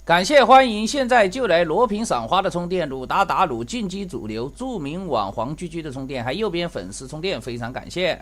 感谢欢迎，现在就来罗平赏花的充电，鲁达达鲁进击主流，著名网黄居居的充电，还右边粉丝充电，非常感谢。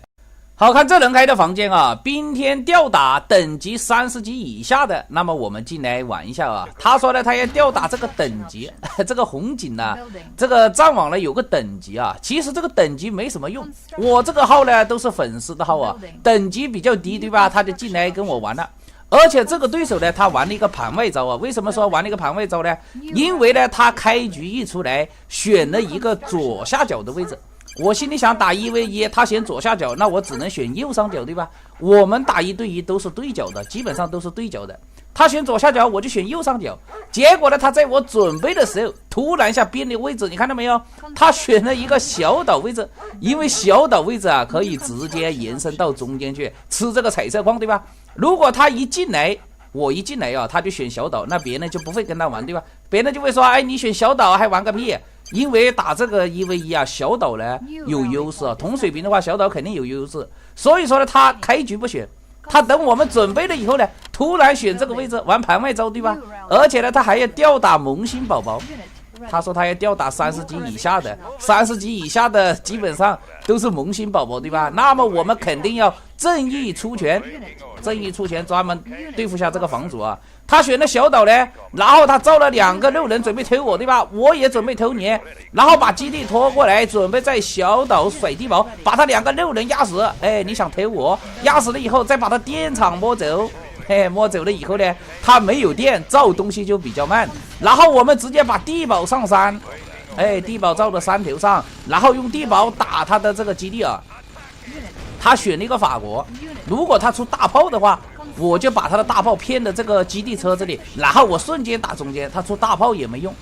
好看这人开的房间啊，冰天吊打等级30级以下的，那么我们进来玩一下啊。他说呢，他要吊打这个等级，这个红警呢，这个战网呢有个等级啊，其实这个等级没什么用。我这个号呢都是粉丝的号啊，等级比较低，对吧？他就进来跟我玩了。而且这个对手呢，他玩了一个盘外招啊。为什么说玩了一个盘外招呢？因为呢，他开局一出来选了一个左下角的位置。我心里想打1v1，他选左下角，那我只能选右上角，对吧？我们打1对1都是对角的，基本上都是对角的。他选左下角，我就选右上角。结果呢，他在我准备的时候，突然一下变了位置，你看到没有？他选了一个小岛位置，因为小岛位置啊，可以直接延伸到中间去吃这个彩色矿，对吧？如果他一进来，我一进来啊，他就选小岛，那别人就不会跟他玩，对吧？别人就会说，哎，你选小岛还玩个屁！因为打这个1v1啊，小岛呢有优势啊，同水平的话，小岛肯定有优势。所以说呢，他开局不选，他等我们准备了以后呢，突然选这个位置玩盘外招，对吧？而且呢，他还要吊打萌新宝宝。他说他要吊打30级以下的，30级以下的基本上都是萌新宝宝，对吧？那么我们肯定要正义出拳，专门对付下这个房主啊。他选的小岛呢，然后他造了2个肉人准备偷我，对吧？我也准备偷你，然后把基地拖过来，准备在小岛甩地堡，把他2个肉人压死。哎，你想偷我，压死了以后再把他电厂摸走。摸走了以后呢，他没有电，造东西就比较慢。然后我们直接把地堡上山，地堡造到山头上，然后用地堡打他的这个基地啊。他选了一个法国，如果他出大炮的话，我就把他的大炮骗到这个基地车这里，然后我瞬间打中间，他出大炮也没用。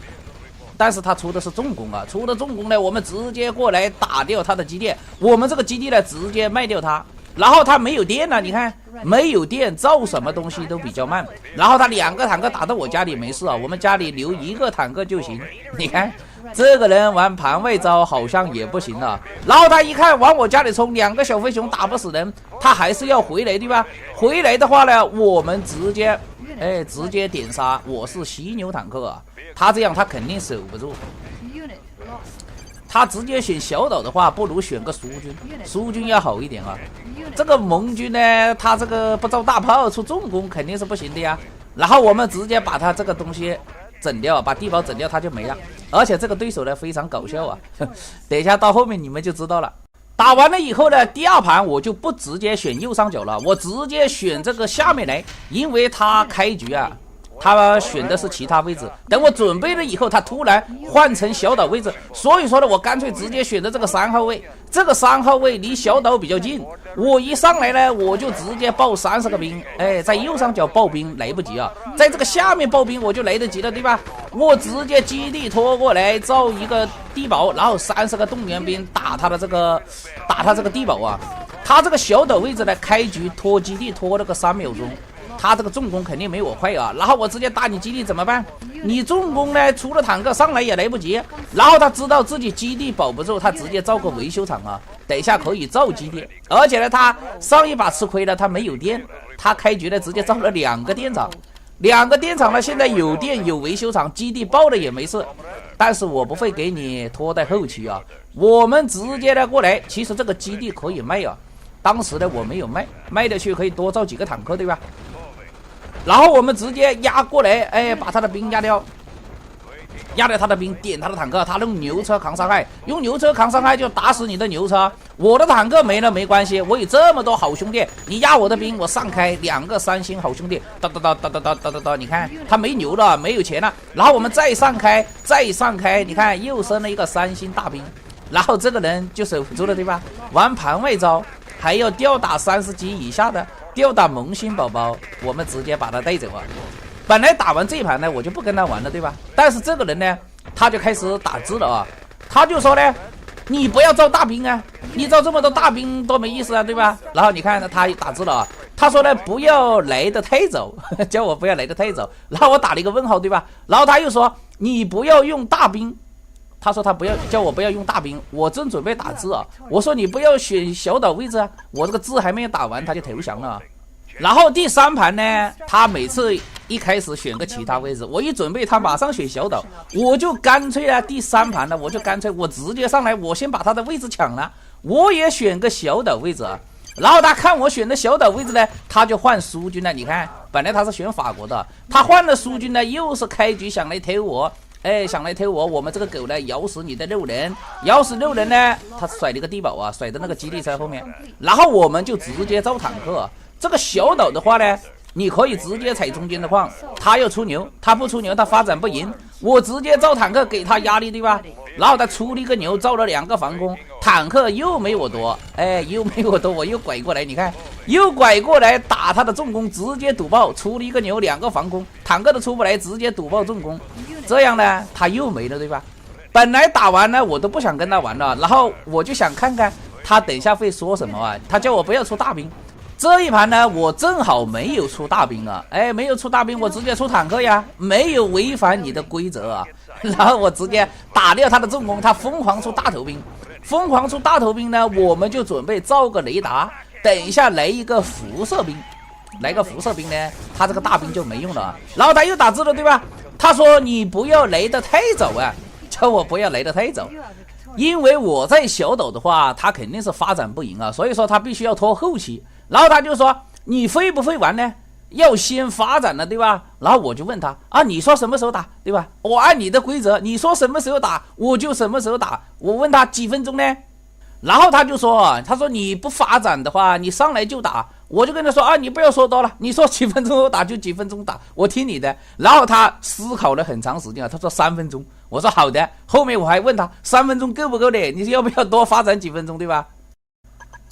但是他出的是重工啊，出的重工呢，我们直接过来打掉他的基地，我们这个基地呢直接卖掉他。然后他没有电了，你看没有电，造什么东西都比较慢。然后他2个坦克打到我家里没事啊，我们家里留1个坦克就行。你看这个人玩盘外招好像也不行了。然后他一看往我家里冲，2个小飞熊打不死人，他还是要回来，对吧？回来的话呢，我们直接点杀。我是犀牛坦克啊，他这样他肯定守不住。他直接选小岛的话，不如选个苏军要好一点啊。这个盟军呢，他这个不造大炮出重工肯定是不行的呀。然后我们直接把他这个东西整掉，把地堡整掉，他就没了。而且这个对手呢非常搞笑啊，等一下到后面你们就知道了。打完了以后呢，第2盘我就不直接选右上角了，我直接选这个下面来，因为他开局啊。他选的是其他位置，等我准备了以后，他突然换成小岛位置，所以说呢，我干脆直接选的这个3号位。这个3号位离小岛比较近，我一上来呢，我就直接爆30个兵。在右上角爆兵来不及啊，在这个下面爆兵我就来得及了，对吧？我直接基地拖过来造一个地堡，然后30个动员兵打他这个地堡啊。他这个小岛位置呢，开局拖基地拖了个3秒钟。他这个重工肯定没我快啊，然后我直接打你基地怎么办？你重工呢，除了坦克上来也来不及。然后他知道自己基地保不住，他直接造个维修厂啊，等一下可以造基地。而且呢，他上一把吃亏了，他没有电，他开局呢直接造了2个电厂，2个电厂呢现在有电有维修厂，基地爆了也没事。但是我不会给你拖在后期啊，我们直接的过来。其实这个基地可以卖啊，当时呢我没有卖的去可以多造几个坦克，对吧？然后我们直接压过来，把他的兵压掉他的兵，点他的坦克，他用牛车扛伤害，用牛车扛伤害就打死你的牛车。我的坦克没了没关系，我有这么多好兄弟，你压我的兵，我上开2个3星好兄弟，哒，你看他没牛了，没有钱了，然后我们再上开，你看又升了一个3星大兵，然后这个人就守不住了，对吧？玩盘外招，还要吊打30级以下的。吊打萌新宝宝，我们直接把他带走啊！本来打完这一盘呢，我就不跟他玩了，对吧？但是这个人呢，他就开始打字了啊！他就说呢，你不要造大兵啊，你造这么多大兵多没意思啊，对吧？然后你看他打字了啊，他说呢，不要来得太早，叫我不要来得太早。然后我打了一个问号，对吧？然后他又说，你不要用大兵。他说他不要叫我不要用大兵，我正准备打字啊。我说你不要选小岛位置啊，我这个字还没有打完他就投降了啊。然后第3盘呢，他每次一开始选个其他位置，我一准备他马上选小岛，我就干脆啊，第3盘呢，我就干脆我直接上来，我先把他的位置抢了，我也选个小岛位置啊。然后他看我选的小岛位置呢，他就换苏军了。你看，本来他是选法国的，他换了苏军呢，又是开局想来偷我，想来偷我们这个狗呢，咬死你的6人，咬死6人呢，他甩了一个地堡啊，甩到那个基地车后面，然后我们就直接造坦克。这个小岛的话呢，你可以直接踩中间的矿，他要出牛，他不出牛他发展不赢，我直接造坦克给他压力，对吧？然后他出了一个牛，造了2个防空，坦克又没我多，又没我多，我又拐过来，你看，又拐过来打他的重攻，直接堵爆，出了一个牛，2个防空，坦克都出不来，直接堵爆重攻，这样呢，他又没了，对吧？本来打完呢，我都不想跟他玩了，然后我就想看看他等一下会说什么啊？他叫我不要出大兵。这一盘呢，我正好没有出大兵啊，没有出大兵，我直接出坦克呀，没有违反你的规则啊。然后我直接打掉他的重攻，他疯狂出大头兵，疯狂出大头兵呢，我们就准备造个雷达，等一下来一个辐射兵，来个辐射兵呢，他这个大兵就没用了。然后他又打字了，对吧？他说你不要来得太早啊，叫我不要来得太早。因为我在小岛的话，他肯定是发展不赢啊，所以说他必须要拖后期。然后他就说你会不会玩呢？要先发展了，对吧？然后我就问他啊，你说什么时候打，对吧？我按你的规则，你说什么时候打我就什么时候打。我问他几分钟呢？然后他就说，他说你不发展的话，你上来就打。我就跟他说啊，你不要说多了，你说几分钟打就几分钟打，我听你的。然后他思考了很长时间啊，他说3分钟。我说好的。后面我还问他3分钟够不够的？你要不要多发展几分钟，对吧？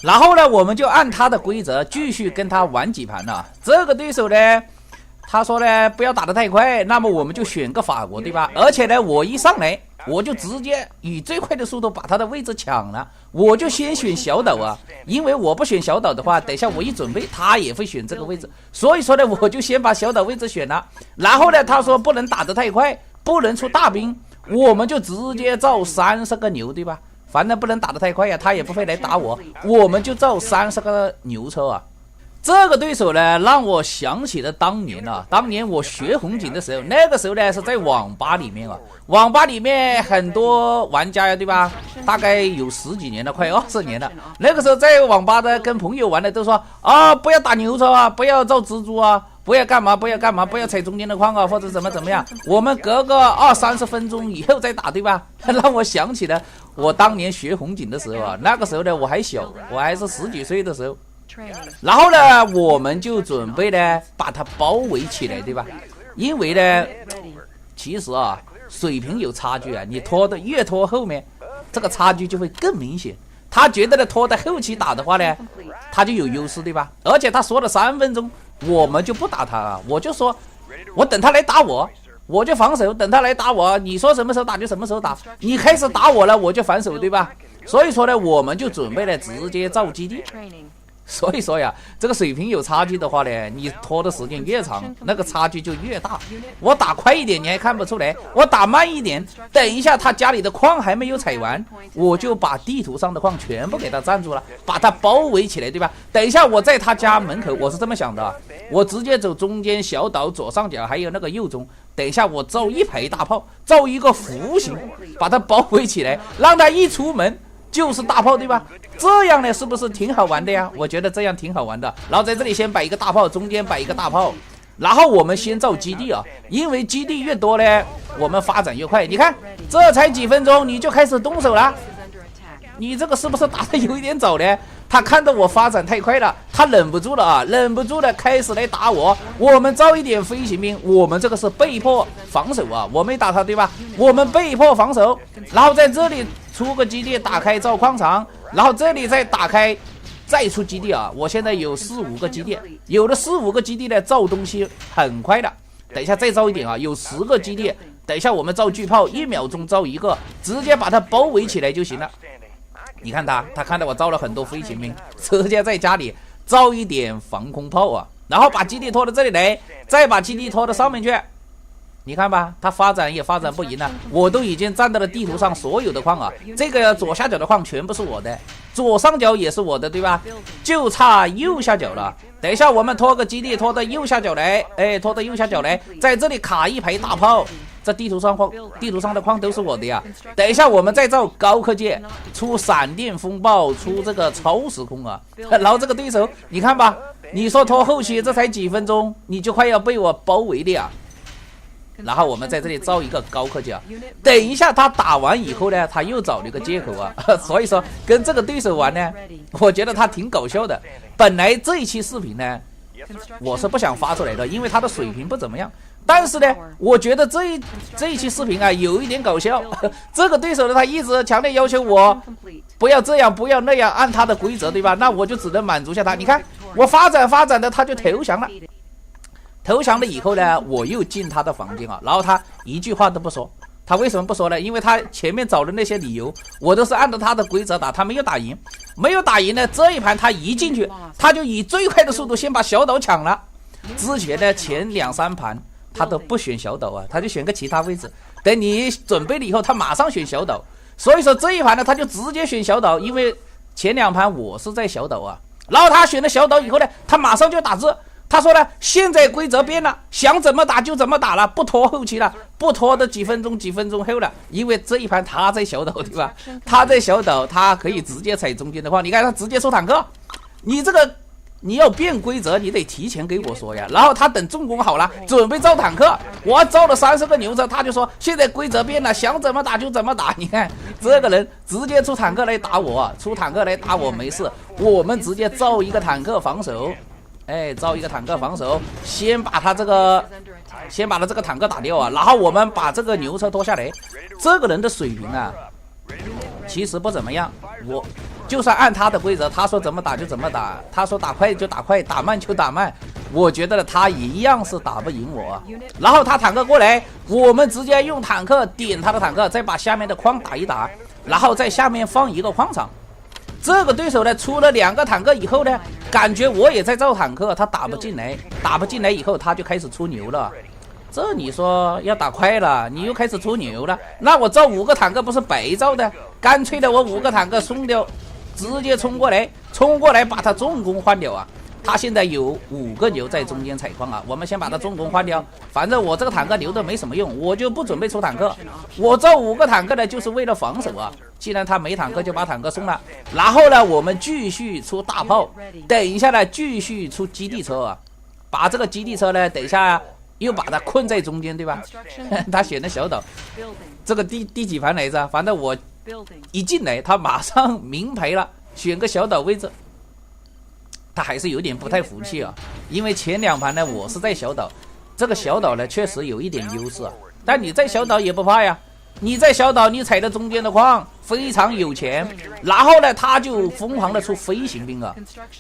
然后呢，我们就按他的规则继续跟他玩几盘了。这个对手呢，他说呢不要打得太快，那么我们就选个法国，对吧？而且呢，我一上来我就直接以最快的速度把他的位置抢了，我就先选小岛啊，因为我不选小岛的话，等一下我一准备他也会选这个位置，所以说呢，我就先把小岛位置选了。然后呢，他说不能打得太快，不能出大兵，我们就直接造30个牛，对吧？反正不能打得太快呀，他也不会来打我，我们就造30个牛车啊。这个对手呢，让我想起了当年啊，当年我学红警的时候，那个时候呢是在网吧里面啊，网吧里面很多玩家呀，对吧？大概有10几年了，快20年了。那个时候在网吧的跟朋友玩的都说啊，不要打牛车啊，不要造蜘蛛啊，不要干嘛，不要干嘛，不要踩中间的框啊，或者怎么样，我们隔个20-30分钟以后再打，对吧？让我想起了我当年学红警的时候啊，那个时候呢我还小，我还是10几岁的时候。然后呢，我们就准备呢把它包围起来，对吧？因为呢，其实啊水平有差距啊，你拖的越拖后面，这个差距就会更明显。他觉得呢拖到后期打的话呢，他就有优势，对吧？而且他说了3分钟，我们就不打他了，我就说，我等他来打我，我就防守，等他来打我，你说什么时候打就什么时候打，你开始打我了，我就反手，对吧？所以说呢，我们就准备呢直接造基地。所以说呀，这个水平有差距的话呢，你拖的时间越长，那个差距就越大。我打快一点你还看不出来，我打慢一点，等一下他家里的矿还没有采完，我就把地图上的矿全部给他占住了，把他包围起来，对吧？等一下我在他家门口，我是这么想的，我直接走中间小岛左上角还有那个右中，等一下我造一排大炮，造一个弧形，把他包围起来，让他一出门就是大炮，对吧？这样呢是不是挺好玩的呀？我觉得这样挺好玩的。然后在这里先摆一个大炮，中间摆一个大炮，然后我们先造基地啊，因为基地越多呢，我们发展越快。你看这才几分钟你就开始动手了，你这个是不是打得有一点早呢？他看到我发展太快了，他忍不住了啊，忍不住了开始来打我。我们造一点飞行兵，我们这个是被迫防守啊，我没打他，对吧？我们被迫防守，然后在这里出个基地，打开造矿场，然后这里再打开再出基地啊。我现在有4-5个基地，有了4-5个基地呢，造东西很快的。等一下再造一点啊，有10个基地，等一下我们造巨炮，1秒钟造一个，直接把它包围起来就行了。你看他看到我造了很多飞行兵，直接在家里造一点防空炮啊，然后把基地拖到这里来，再把基地拖到上面去，你看吧，他发展也发展不赢了，我都已经占到了地图上所有的矿啊，这个左下角的矿全部是我的，左上角也是我的，对吧？就差右下角了。等一下我们拖个基地拖到右下角来，拖到右下角来，在这里卡一排大炮，这地图上的矿都是我的呀。等一下我们再造高科技，出闪电风暴，出这个超时空啊。然后这个对手你看吧，你说拖后期这才几分钟，你就快要被我包围了呀。然后我们在这里造一个高科技啊，等一下他打完以后呢，他又找了一个借口啊，所以说跟这个对手玩呢，我觉得他挺搞笑的。本来这一期视频呢，我是不想发出来的，因为他的水平不怎么样。但是呢，我觉得这一期视频啊，有一点搞笑。这个对手呢，他一直强烈要求我不要这样，不要那样，按他的规则，对吧？那我就只能满足下他。你看我发展的，他就投降了。投降了以后呢，我又进他的房间啊，然后他一句话都不说。他为什么不说呢？因为他前面找的那些理由，我都是按照他的规则打，他没有打赢。没有打赢呢，这一盘他一进去，他就以最快的速度先把小岛抢了。之前的前2-3盘他都不选小岛啊，他就选个其他位置。等你准备了以后，他马上选小岛。所以说这一盘呢，他就直接选小岛，因为前2盘我是在小岛啊。然后他选了小岛以后呢，他马上就打字。他说呢，现在规则变了，想怎么打就怎么打了，不拖后期了，不拖的几分钟后了。因为这一盘他在小岛，对吧？他在小岛，他可以直接踩中间的话，你看他直接出坦克。你这个你要变规则，你得提前给我说呀。然后他等重工好了，准备造坦克，我造了30个牛车，他就说现在规则变了，想怎么打就怎么打。你看这个人直接出坦克来打我，没事，我们直接造一个坦克防守。造一个坦克防守，先把他这个坦克打掉啊，然后我们把这个牛车拖下来。这个人的水平啊，其实不怎么样。我就算按他的规则，他说怎么打就怎么打，他说打快就打快，打慢就打慢，我觉得他一样是打不赢我。然后他坦克过来，我们直接用坦克点他的坦克，再把下面的矿打一打，然后在下面放一个矿场。这个对手呢，出了2个坦克以后呢，感觉我也在造坦克，他打不进来以后，他就开始出牛了。这你说要打快了，你又开始出牛了，那我造5个坦克不是白造的？干脆的我5个坦克送掉，直接冲过来把他重工换掉啊！他现在有5个牛在中间采矿啊，我们先把他重工换掉。反正我这个坦克留的没什么用，我就不准备出坦克。我造5个坦克呢，就是为了防守啊。既然他没坦克，就把坦克送了。然后呢，我们继续出大炮，等一下呢，继续出基地车啊。把这个基地车呢，等一下又把它困在中间，对吧？他选的小岛，这个第几盘来着？反正我一进来，他马上明牌了，选个小岛位置。他还是有点不太服气啊，因为前2盘呢，我是在小岛，这个小岛呢确实有一点优势啊。但你在小岛也不怕呀，你在小岛你踩到中间的矿，非常有钱。然后呢，他就疯狂的出飞行兵啊，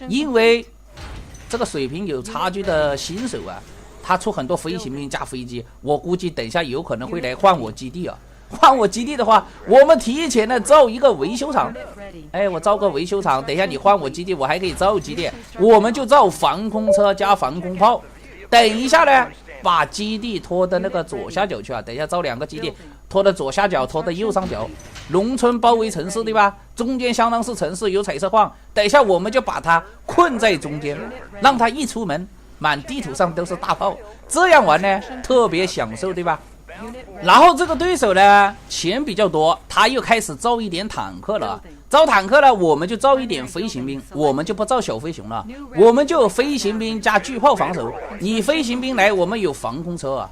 因为这个水平有差距的新手啊，他出很多飞行兵加飞机，我估计等一下有可能会来换我基地啊。换我基地的话，我们提前呢造一个维修厂。我造个维修厂，等一下你换我基地，我还可以造基地，我们就造防空车加防空炮。等一下呢，把基地拖到那个左下角去啊，等一下造2个基地，拖到左下角，拖到右上角。农村包围城市，对吧？中间相当是城市，有彩色矿。等一下我们就把它困在中间，让它一出门，满地图上都是大炮，这样玩呢特别享受，对吧？然后这个对手呢钱比较多，他又开始造一点坦克了。造坦克呢，我们就造一点飞行兵，我们就不造小飞熊了，我们就有飞行兵加巨炮防守。你飞行兵来，我们有防空车啊。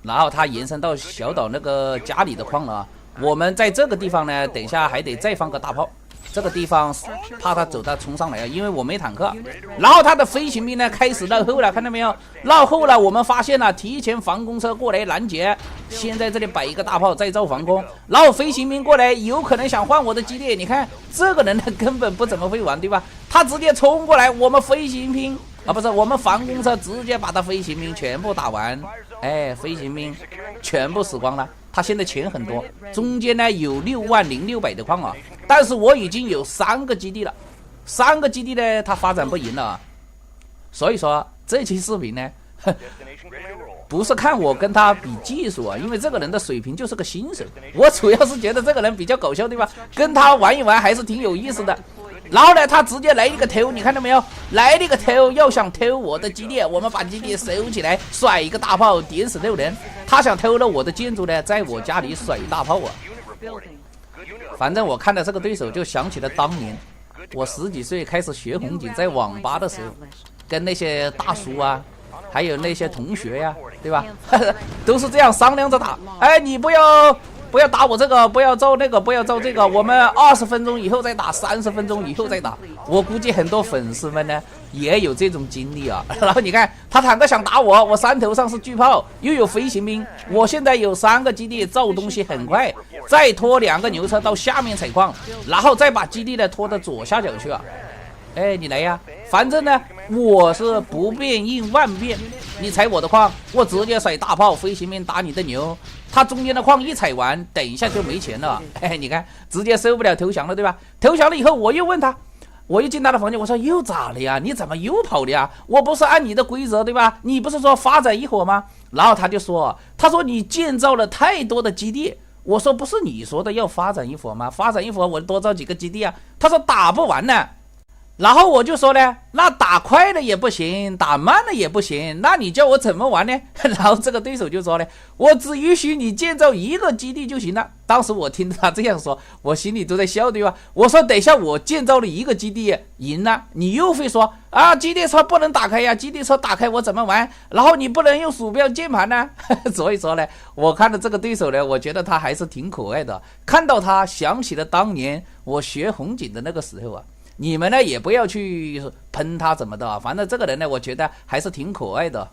然后他延伸到小岛那个家里的矿了啊。我们在这个地方呢，等一下还得再放个大炮。这个地方怕他走他冲上来啊，因为我没坦克。然后他的飞行兵呢开始绕后了，看到没有？绕后了，我们发现了，提前防空车过来拦截。先在这里摆一个大炮，再造防空。然后飞行兵过来，有可能想换我的基地。你看这个人呢根本不怎么会玩，对吧？他直接冲过来，我们飞行兵啊，不是我们防空车直接把他飞行兵全部打完。飞行兵全部死光了。他现在钱很多，中间呢有60600的矿啊，但是我已经有3个基地了，3个基地呢他发展不赢了啊。所以说这期视频呢不是看我跟他比技术啊，因为这个人的水平就是个新手，我主要是觉得这个人比较搞笑，对吧？跟他玩一玩还是挺有意思的。然后呢，他直接来一个偷，你看到没有？来了一个偷，要想偷我的基地，我们把基地收起来，甩一个大炮，点死6人。他想偷了我的建筑呢，在我家里甩大炮啊。反正我看到这个对手，就想起了当年我10几岁开始学红警，在网吧的时候，跟那些大叔啊，还有那些同学呀，对吧？都是这样商量着打。哎，你不要打我这个，不要造那个，不要造这个，我们20分钟以后再打，30分钟以后再打。我估计很多粉丝们呢也有这种经历啊。然后你看他坦克想打我，我山头上是巨炮，又有飞行兵，我现在有3个基地，造东西很快，再拖2个牛车到下面采矿，然后再把基地呢拖到左下角去啊。哎，你来呀！反正呢，我是不变应万变。你采我的矿，我直接甩大炮，飞行兵打你的牛。他中间的矿一采完，等一下就没钱了。哎，你看，直接受不了投降了，对吧？投降了以后，我又问他，我又进他的房间，我说又咋了呀？你怎么又跑了呀？我不是按你的规则，对吧？你不是说发展一伙吗？然后他就说，他说你建造了太多的基地。我说不是你说的要发展一伙吗？发展一伙，我多造几个基地啊？他说打不完呢。然后我就说呢，那打快了也不行，打慢了也不行，那你叫我怎么玩呢？然后这个对手就说呢，我只允许你建造1个基地就行了。当时我听他这样说，我心里都在笑，对吧？我说等一下我建造了1个基地赢了，你又会说啊，基地车不能打开呀，基地车打开我怎么玩？然后你不能用鼠标键盘呢。所以说呢，我看到这个对手呢，我觉得他还是挺可爱的，看到他想起了当年我学红警的那个时候啊。你们呢也不要去喷他怎么的啊，反正这个人呢，我觉得还是挺可爱的。